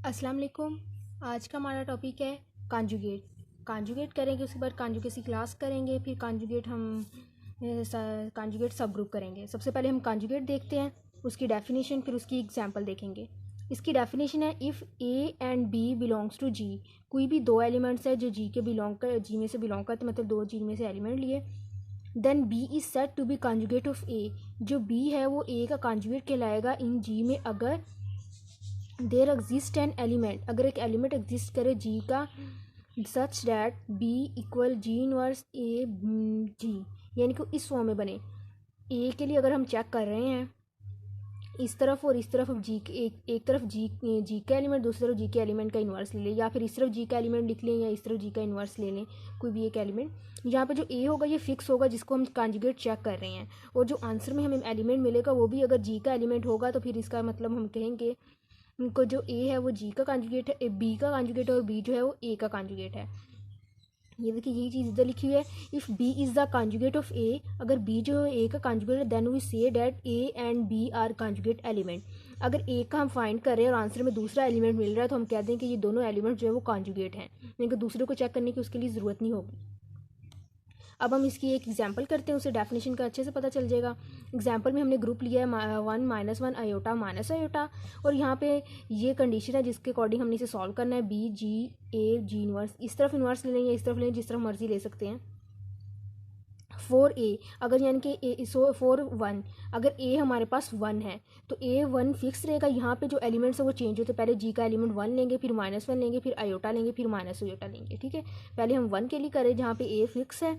अस्सलाम वालेकुम। आज का हमारा टॉपिक है कांजुगेट करेंगे, उसके बाद कांजुगेसी क्लास करेंगे, फिर कांजुगेट सब ग्रुप करेंगे। सबसे पहले हम कांजुगेट देखते हैं, उसकी डेफिनेशन, फिर उसकी एग्जांपल देखेंगे। इसकी डेफिनेशन है if A and B belongs to G. कोई भी दो एलिमेंट्स है जो जी में से बिलोंग करते, मतलब दो जी में से एलिमेंट लिए, then B is said to be conjugate of A. जो बी है वो ए का कांजुगेट कहलाएगा इन जी में अगर देयर एग्जिस्ट एन एलिमेंट, अगर एक एलिमेंट एग्जिस्ट करे जी का, such that B equal G inverse A G, यानी कि इस फॉर्म में बने। ए के लिए अगर हम चेक कर रहे हैं इस तरफ और इस तरफ, जी एक तरफ जी का एलिमेंट, दूसरी तरफ जी के एलिमेंट का इन्वर्स ले लें, या फिर इस तरफ जी का एलिमेंट लिख लें या इस तरफ जी का इन्वर्स ले लें, कोई भी एक एलिमेंट। यहाँ पे जो ए होगा ये फिक्स होगा जिसको हम कांजुगेट चेक कर रहे हैं, और जो आंसर में हमें एलिमेंट मिलेगा वो भी अगर जी का एलिमेंट होगा, तो फिर इसका मतलब हम कहेंगे उनको जो ए है वो जी का कांजुगेट है, बी का कांजुगेट है, और बी जो है वो ए का कांजुगेट है। ये देखिए यही चीज़ इधर लिखी हुई है, if B is the conjugate of A. अगर बी जो है ए का कांजुगेट है, then we say that A and B are conjugate element. अगर ए का हम फाइंड कर रहे हैं और आंसर में दूसरा एलिमेंट मिल रहा है, तो हम कहते हैं कि ये दोनों एलिमेंट जो है वो कांजुगेट हैं, यानी कि दूसरे को चेक करने की उसके लिए ज़रूरत नहीं होगी। अब हम इसकी एक एग्जांपल करते हैं, उसे डेफिनेशन का अच्छे से पता चल जाएगा। एग्जांपल में हमने ग्रुप लिया है 1 -1 आयोटा माइनस आयोटा, और यहाँ पे ये कंडीशन है जिसके अकॉर्डिंग हमने इसे सॉल्व करना है। बी जी ए जी इनवर्स, इस तरफ इनवर्स ले लें या इस तरफ लें, जिस तरफ मर्जी ले सकते हैं। 4a, अगर यानी कि 4 1, अगर a हमारे पास 1 है तो a 1 फिक्स रहेगा। यहाँ पे जो एलिमेंट्स है वो चेंज होते, पहले g का एलिमेंट 1 लेंगे, फिर -1 लेंगे, फिर आयोटा लेंगे, फिर माइनस आयोटा लेंगे। ठीक है, पहले हम 1 के लिए करें जहाँ पे a फिक्स है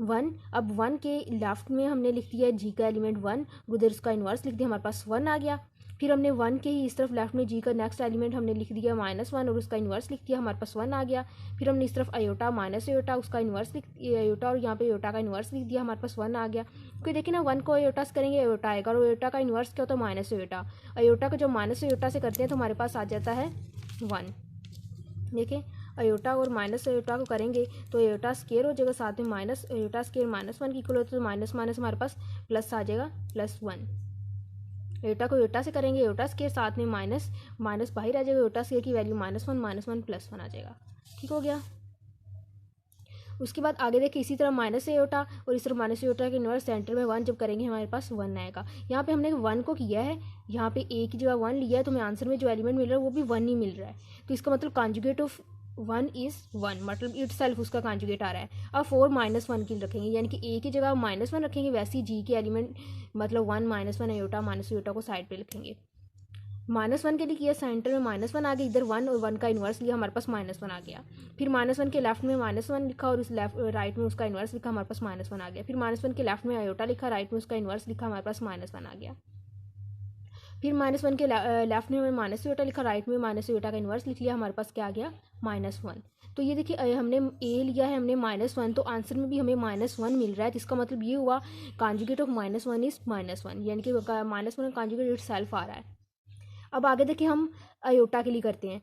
1। अब 1 के लेफ्ट में हमने लिख दिया जी का एलिमेंट 1, उधर उसका इन्वर्स लिख दिया, हमारे पास 1 आ गया। फिर हमने 1 के ही इस तरफ लेफ्ट में जी का नेक्स्ट एलिमेंट हमने लिख दिया -1 और उसका इन्वर्स लिख दिया, हमारे पास 1 आ गया। फिर हमने इस तरफ आयोटा माइनस आयोटा, उसका इन्वर्स लिख आयोटा, और यहाँ पे आयोटा का इन्वर्स लिख दिया, हमारे पास 1 आ गया। क्योंकि देखिए ना 1 को आयोटा से करेंगे आयोटा आएगा, और आयोटा का इन्वर्स क्या होता है माइनस आयोटा। आयोटा को जब माइनस आयोटा से करते हैं तो हमारे पास आ जाता है 1। देखिए आयोटा और माइनस आयोटा को करेंगे तो आयोटा स्केयर हो जाएगा, साथ में माइनस आयोटा स्केयर -1 की इक्वल होता है, तो माइनस माइनस हमारे पास प्लस आ जाएगा +1। आयोटा को आयोटा से करेंगे आयोटा स्केयर, साथ में माइनस माइनस बाहर आ जाएगा, आयोटा स्केयर की वैल्यू -1 -1 +1 आ जाएगा। ठीक हो गया। उसके बाद आगे देखिए इसी तरह माइनस आयोटा और इस तरह माइनस आयोटा के इन्वर्स सेंटर में 1 जब करेंगे हमारे पास 1 आएगा। यहाँ पे हमने 1 को किया है, यहाँ पे ए की जगह 1 लिया है, तो हमें आंसर में जो एलिमेंट मिल रहा है वो भी 1 ही मिल रहा है। तो इसका मतलब कांजुगेट ऑफ 1 इज़ 1, मतलब इट सेल्फ उसका कांजुगेट आ रहा है। अब 4 -1 की रखेंगे, यानी कि ए की जगह -1 रखेंगे, वैसे ही जी के एलिमेंट मतलब 1 -1 आयोटा माइनस आयोटा को साइड पे लिखेंगे। -1 के लिए किया, सेंटर में -1 आ गया, इधर 1 और 1 का इन्वर्स लिया, हमारे पास -1 आ गया। फिर -1 के लेफ्ट में -1 लिखा और इस राइट में उसका इन्वर्स लिखा, हमारे पास -1 आ गया। फिर -1 के लेफ्ट में आयोटा लिखा, राइट में उसका इन्वर्स लिखा, हमारे पास -1 आ गया। फिर -1 के लेफ्ट में हमने माइनस आयोटा लिखा, राइट में माइनस आयोटा का इन्वर्स लिख लिया, हमारे पास क्या आ गया -1। तो ये देखिए हमने ए लिया है हमने -1, तो आंसर में भी हमें -1 मिल रहा है, जिसका मतलब ये हुआ कांजुगेट ऑफ -1 इज़ -1, यानी कि -1 कांजुगेट इट सेल्फ आ रहा है। अब आगे देखिए हम आयोटा के लिए करते हैं,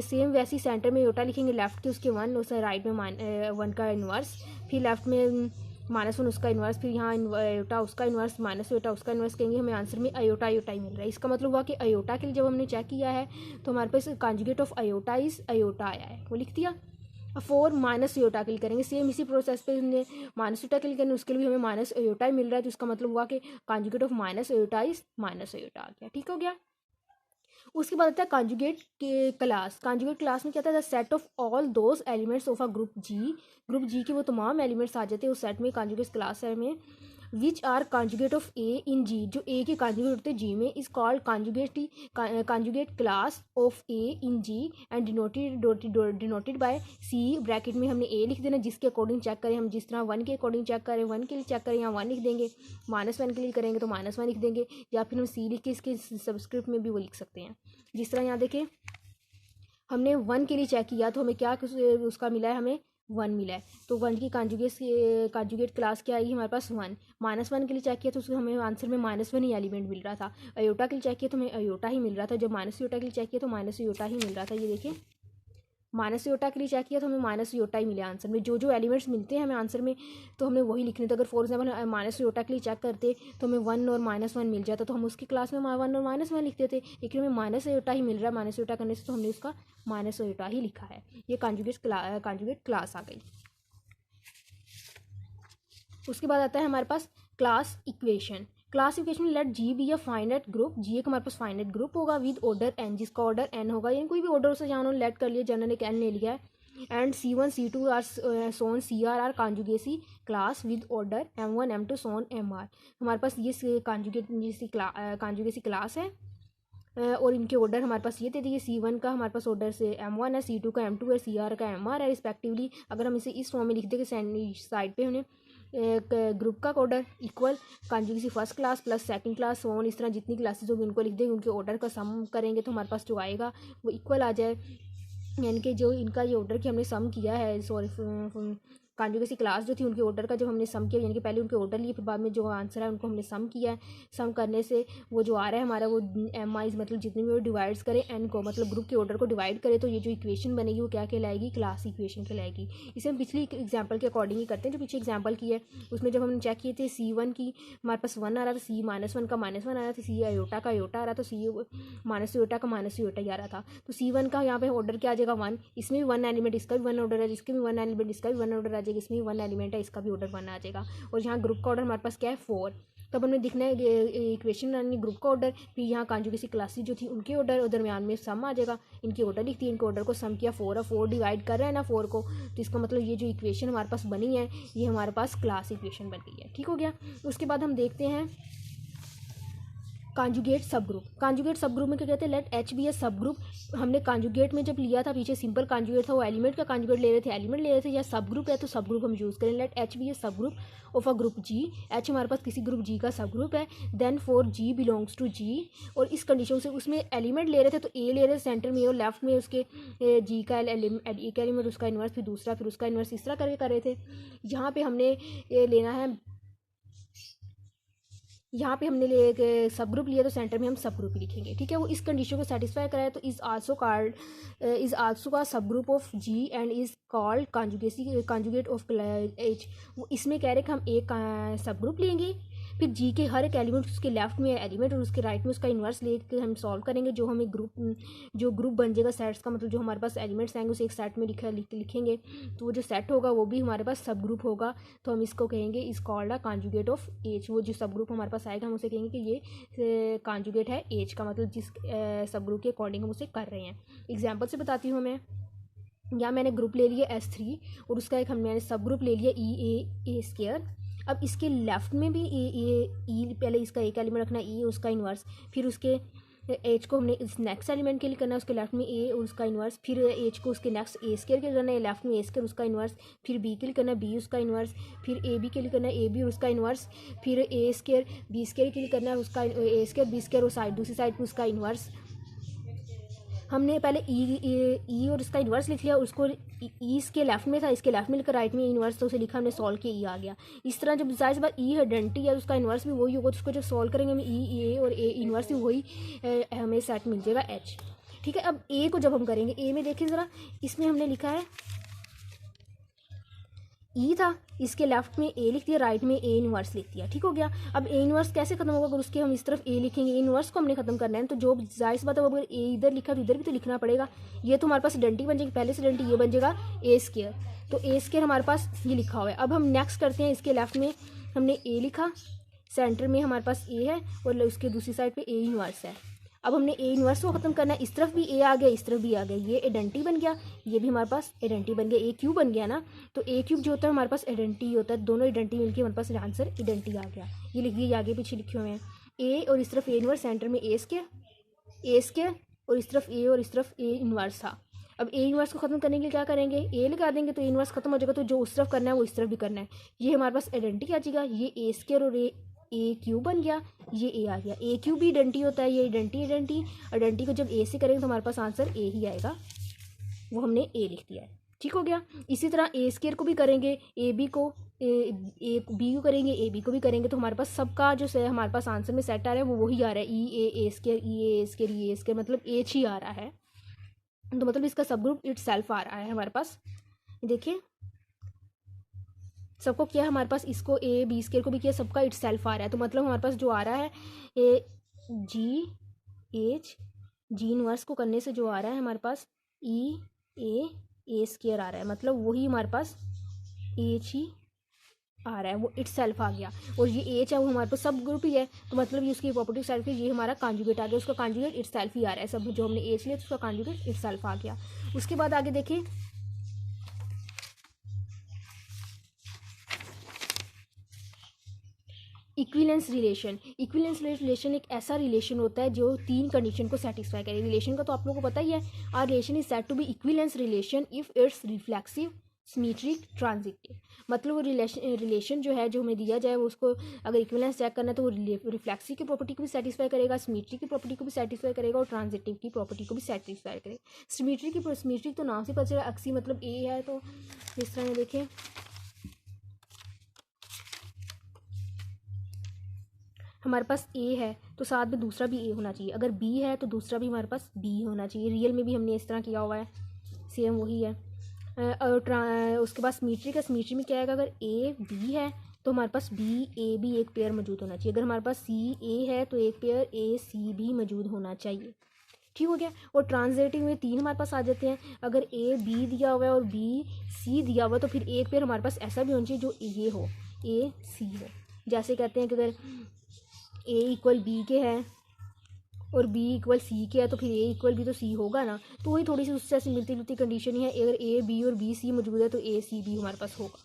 सेम वैसे ही सेंटर में आयोटा लिखेंगे, लेफ्ट के उसके 1, उस राइट में 1 का इन्वर्स, फिर लेफ्ट में -1 उसका इन्वर्स, फिर यहाँ आयोटा उसका इन्वर्स, माइनस आयोटा उसका इन्वर्स करेंगे, हमें आंसर में आयोटा आयोटा ही मिल रहा है। इसका मतलब हुआ कि आयोटा के लिए जब हमने चेक किया है तो हमारे पास conjugate of iota is iota आया है, वो लिख दिया। अब 4 माइनस आयोटा के लिए करेंगे, सेम इसी प्रोसेस पे हमने माइनस आयोटा के लिए करेंगे, उसके लिए भी हमें माइनस आयोटा ही मिल रहा है, तो इसका मतलब हुआ कि conjugate of minus iota is minus iota आ गया। ठीक हो गया। उसके बाद आता है कांजुगेट के क्लास। कांजुगेट क्लास में क्या था, the set of all those elements of a group G. Group G के वो तमाम एलिमेंट्स आ जाते हैं उस सेट में, कांजुगेट क्लास है में, which are conjugate of A in G, जो ए के कांजुगेट होते हैं जी में, is called conjugate class of A in G and denoted by C. Bracket में हमने ए लिख देना, जिसके अकॉर्डिंग चेक करें, हम जिस तरह 1 के अकॉर्डिंग चेक करें, 1 के लिए चेक करें यहाँ 1 लिख देंगे, -1 के लिए करेंगे तो -1 लिख देंगे, या फिर हम सी लिख के इसके सबस्क्रिप्ट में भी वो लिख सकते हैं। जिस तरह यहाँ देखें हमने 1 के लिए चेक किया तो हमें क्या उसका मिला है, हमें 1 मिला है, तो 1 की कांजुगेट क्लास क्या आई हमारे पास 1। -1 के लिए चेक किया तो उसको हमें आंसर में -1 ही एलिमेंट मिल रहा था। आयोटा के लिए चेक किया तो हमें आयोटा ही मिल रहा था, जब माइनस आयोटा के लिए चेक किया तो माइनस आयोटा ही मिल रहा था। ये देखिए माइनस योटा के लिए चेक किया तो हमें माइनस योटा ही मिले आंसर में, जो जो एलिमेंट्स मिलते हैं हमें आंसर में तो हमने वही लिखने। तो अगर फॉर एग्जाम्पल माइनस योटा के लिए चेक करते तो हमें 1 और -1 मिल जाता, तो हम उसकी क्लास में 1 और -1 लिखते थे, लेकिन हमें माइनस योटा ही मिल रहा है माइनस योटा करने से, तो हमने उसका माइनस योटा ही लिखा है। ये कॉन्जुगेट क्लास आ गई। उसके बाद आता है हमारे पास class equation. Class equation let G be a finite group, G एक हमारे पास फाइनाइट ग्रुप होगा विद ऑर्डर एन, जिसका ऑर्डर एन होगा, यानी कोई भी ऑर्डर से जहाँ उन्होंने लेट कर लिया, जनरल एक एन ले लिया है, and C1 C2 are so on CR are conjugacy class with order M1 M2 so on MR। हमारे पास ये कॉन्जुगेसी क्लास है और इनके ऑर्डर हमारे पास ये दे दिए। C1 का हमारे पास ऑर्डर से M1 है, C2 का M2 है, CR का MR है रिस्पेक्टिवली। अगर हम इसे इस फॉर्म में लिख देंगे साइड पे हमने ग्रुप का order equal conjugacy first class plus second class on, इस तरह जितनी क्लासेस होगी उनको लिख देंगे, उनके ऑर्डर का सम करेंगे तो हमारे पास जो आएगा वो इक्वल आ जाए, यानी कि जो इनका ये ऑर्डर की हमने सम किया है, सॉरी कॉन्जुगेसी क्लास जो थी उनके ऑर्डर का जब हमने सम किया, यानी कि पहले उनके ऑर्डर लिए फिर बाद में जो आंसर है उनको हमने सम किया है। सम करने से वो जो आ रहा है हमारा वो MIs मतलब जितने भी वो डिवाइड्स करें एन को, मतलब ग्रुप के ऑर्डर को डिवाइड करे, तो ये जो इक्वेशन बनेगी वो क्या कहलाएगी, क्लास इक्वेशन कहलाएगी। इसे हम पिछली एग्जाम्पल के अकॉर्डिंग ही करते हैं, जो पीछे एग्जाम्पल की है उसमें जब हमने चेक किए थे C1 की हमारे पास 1 आ रहा था, C -1 का -1 आ रहा था, C आयोटा का आयोटा आ रहा था, C माइनस योटा का माइनस योटा ही आ रहा था। तो C1 का यहाँ पे ऑर्डर क्या आ जाएगा 1, इसमें भी 1 एलिमेंट, इसका भी 1 ऑर्डर है, इसके भी 1 एलिमेंट, इसका भी 1 ऑर्डर आ जाएगा, इसमें भी 1 एलिमेंट है, इसका भी ऑर्डर 1 आ जाएगा। और यहाँ ग्रुप का ऑर्डर हमारे पास क्या है 4, तब हमने दिखना है इक्वेशन बनानी ग्रुप का ऑर्डर, फिर यहाँ कॉन्जुगेसी क्लासेस जो थी उनके ऑर्डर और दरमियान में सम आ जाएगा, इनके ऑर्डर लिखती है, इनके ऑर्डर को सम किया 4 और 4 डिवाइड कर रहे हैं ना 4 को, तो इसका मतलब ये जो इक्वेशन हमारे पास बनी है ये हमारे पास क्लास इक्वेशन बन गई है। ठीक हो गया। उसके बाद हम देखते हैं कॉन्जुगेट सब ग्रुप। कॉन्जुगेट सब ग्रुप में क्या कहते हैं, लेट H बी ए सब ग्रुप। हमने कॉन्जुगेट में जब लिया था पीछे सिंपल कॉन्जुगेट था, वो एलिमेंट का कॉन्जुगेट ले रहे थे, एलिमेंट ले रहे थे, या सब ग्रुप है तो सब ग्रुप हम यूज़ करें। लेट H बी ए सब group of a group G, H हमारे पास किसी ग्रुप G का सब ग्रुप है, then for G belongs to G, और इस कंडीशन से उसमें एलिमेंट ले रहे थे तो A ले रहे थे सेंटर में और लेफ्ट में उसके G का एक एलिमेंट उसका इन्वर्स, फिर दूसरा, फिर उसका इन्वर्स, इस तरह करके कर रहे थे। यहाँ पे हमने लेना है, यहाँ पे हमने एक सब ग्रुप लिया तो सेंटर में हम सब ग्रुप ही लिखेंगे। ठीक है, वो इस कंडीशन को सेटिस्फाई कराए तो इज़ आल्सो का subgroup of G and is called conjugate of H। वो इसमें कह रहे कि हम एक सब ग्रुप लेंगे, फिर जी के हर एक एलिमेंट उसके लेफ्ट में एलिमेंट और उसके राइट में उसका इन्वर्स लेकर हम सॉल्व करेंगे, जो हमें जो ग्रुप बन जाएगा सेट्स का, मतलब जो हमारे पास एलिमेंट्स आएंगे उसे एक सेट में लिखेंगे, तो वो जो सेट होगा वो भी हमारे पास सब ग्रुप होगा, तो हम इसको कहेंगे इस called a conjugate of H। वो जो सब ग्रुप हमारे पास आएगा हम उसे कहेंगे कि ये कॉन्जुगेट है H का, मतलब जिस सब ग्रुप के अकॉर्डिंग हम उसे कर रहे हैं। एग्जाम्पल से बताती हूँ मैं, यहाँ मैंने ग्रुप ले लिया S3 और उसका एक मैंने सब ग्रुप ले लिया E A स्क्वायर। अब इसके लेफ्ट में भी E पहले इसका एक एलिमेंट रखना E उसका इन्वर्स, फिर उसके H को हमने इस नेक्स्ट एलिमेंट के लिए करना है, उसके लेफ्ट में A और उसका इन्वर्स, फिर H को उसके नेक्स्ट A स्क्वायर के लिए करना है, लेफ्ट में A स्क्वायर उसका इन्वर्स, फिर B के लिए करना है B उसका इन्वर्स, फिर AB के लिए करना है AB और उसका इन्वर्स, फिर A स्क्वायर B स्क्वायर के लिए करना है उसका A स्क्वायर B स्क्वायर और साइड दूसरी साइड पर उसका इन्वर्स। हमने पहले ई और इसका इन्वर्स लिख लिया, उसको ई इसके लेफ्ट में था, इसके लेफ्ट में लिखा, राइट में इन्वर्स, तो उसे लिखा हमने सॉल्व किया ई आ गया। इस तरह जब जाहिर सी बात ई आइडेंटिटी है उसका इन्वर्स भी वही होगा, तो उसको जब सॉल्व करेंगे हमें ई ए और ए इन्वर्स भी वही हमें सेट मिल जाएगा H। ठीक है, अब ए को जब हम करेंगे, ए में देखिए ज़रा, इसमें हमने लिखा है ई था, इसके लेफ्ट में ए लिख दिया, राइट में ए इन्वर्स लिख दिया। ठीक हो गया। अब ए इन्वर्स कैसे खत्म होगा, अगर उसके हम इस तरफ ए लिखेंगे, ए इन्वर्स को हमने खत्म करना है, तो जो जाहिर सी बात है अगर ए इधर लिखा तो इधर भी तो लिखना पड़ेगा। ये तो हमारे पास आइडेंटिटी बन जाएगी, पहले से आइडेंटिटी ये बन जाएगा ए स्क्वायर, तो ए स्क्वायर हमारे पास ये लिखा हुआ है। अब हम नेक्स्ट करते हैं, इसके लेफ्ट में हमने ए लिखा, सेंटर में हमारे पास ए है और उसके दूसरी साइड पर ए इन्वर्स है। अब हमने ए इन्वर्स को खत्म करना है, इस तरफ भी ए आ गया, इस तरफ भी आ गया, ये आइडेंटिटी बन गया, ये भी हमारे पास आइडेंटिटी बन गया, ए क्यूब बन गया ना, तो ए क्यूब जो होता है हमारे पास आइडेंटिटी होता है, दोनों आइडेंटिटी मिलकर हमारे पास आंसर आइडेंटिटी आ गया। ये लिख दिए, आगे पीछे लिखे हुए हैं ए और इस तरफ ए इन्वर्स, सेंटर में ए स्क्वायर और इस तरफ ए और इस तरफ ए इन्वर्स था। अब ए इन्वर्स को खत्म करने के लिए क्या करेंगे, ए लगा देंगे तो ए इन्वर्स खत्म हो जाएगा, तो जो उस तरफ करना है वो इस तरफ भी करना है, ये हमारे पास आइडेंटिटी आ जाएगा, ये ए स्क्वायर और ए क्यूब बन गया, ये ए आ गया। ए क्यूब भी आइडेंटिटी होता है, ये आइडेंटिटी को जब ए से करेंगे तो हमारे पास आंसर ए ही आएगा, वो हमने ए लिख दिया है। ठीक हो गया। इसी तरह ए स्क्वायर को भी करेंगे, ए बी को बी को करेंगे, ए बी को भी करेंगे, तो हमारे पास सबका जो हमारे पास आंसर में सेट आ रहा है वो वही आ रहा है, ई ए स्क्वायर, ई ए स्क्वायर, ई ए स्क्वायर, मतलब एच ही आ रहा है। तो मतलब इसका सब ग्रुप इट सेल्फ आ रहा है हमारे पास। देखिए सबको किया हमारे पास, इसको ए बी स्केयर को भी किया, सबका इट सेल्फ आ रहा है। तो मतलब हमारे पास जो आ रहा है ए जी एच जी इनवर्स को करने से जो आ रहा है हमारे पास ए स्केयर आ रहा है, मतलब वही हमारे पास एच ही आ रहा है, वो इट सेल्फ आ गया। और ये एच है वो हमारे पास सब ग्रुप ही है, तो मतलब ये उसकी प्रॉपर्टी सेल्फ है, ये हमारा कॉन्जुगेट आ गया, उसका कॉन्जुगेट इट सेल्फ ही आ रहा है। सब जो हमने एच लिया तो उसका कॉन्जुगेट इट सेल्फ आ गया। उसके बाद आगे देखिए इक्विलेंस रिलेशन। इक्विलेंस रिलेशन एक ऐसा रिलेशन होता है जो 3 कंडीशन को सेटिस्फाई करे। रिलेशन का तो आप लोगों को पता ही है, R relation is said to be equivalence relation if it's reflexive symmetric transitive. मतलब वो रिलेशन जो है जो हमें दिया जाए वो उसको अगर इक्विलेंस चेक करना है तो वो रिफ्लेक्सिव की प्रॉपर्टी को भी सेटिस्फाई करेगा, सिमेट्रिक की प्रॉपर्टी को भी सेटिस्फाई करेगा और ट्रांजिटिव की प्रॉपर्टी को भी सेटिस्फाई करेगा। सिमेट्रिक तो नाम से पता चला, अक्सी मतलब ए है, तो इस तरह देखें हमारे पास ए है तो साथ में दूसरा भी ए होना चाहिए, अगर बी है तो दूसरा भी हमारे पास बी होना चाहिए। रियल में भी हमने इस तरह किया हुआ है, सेम वही है। और उसके बाद सिमेट्रिक है, सिमेट्री में क्या है अगर ए बी है तो हमारे पास बी ए भी एक पेयर मौजूद होना चाहिए। अगर हमारे पास सी ए है तो एक पेयर ए सी भी मौजूद होना चाहिए। ठीक हो गया। और ट्रांजिटिव में 3 हमारे पास आ जाते हैं, अगर ए बी दिया हुआ है और बी सी दिया हुआ है तो फिर एक पेयर हमारे पास ऐसा भी होना चाहिए जो ये हो, ए सी हो। जैसे कहते हैं कि अगर ए इक्वल बी के हैं और बी इक्वल सी के है तो फिर ए इक्वल भी तो सी होगा ना, तो वही थोड़ी सी उससे ऐसी मिलती जुलती कंडीशन ही है। अगर ए बी और बी सी मौजूद है तो ए सी भी हमारे पास होगा।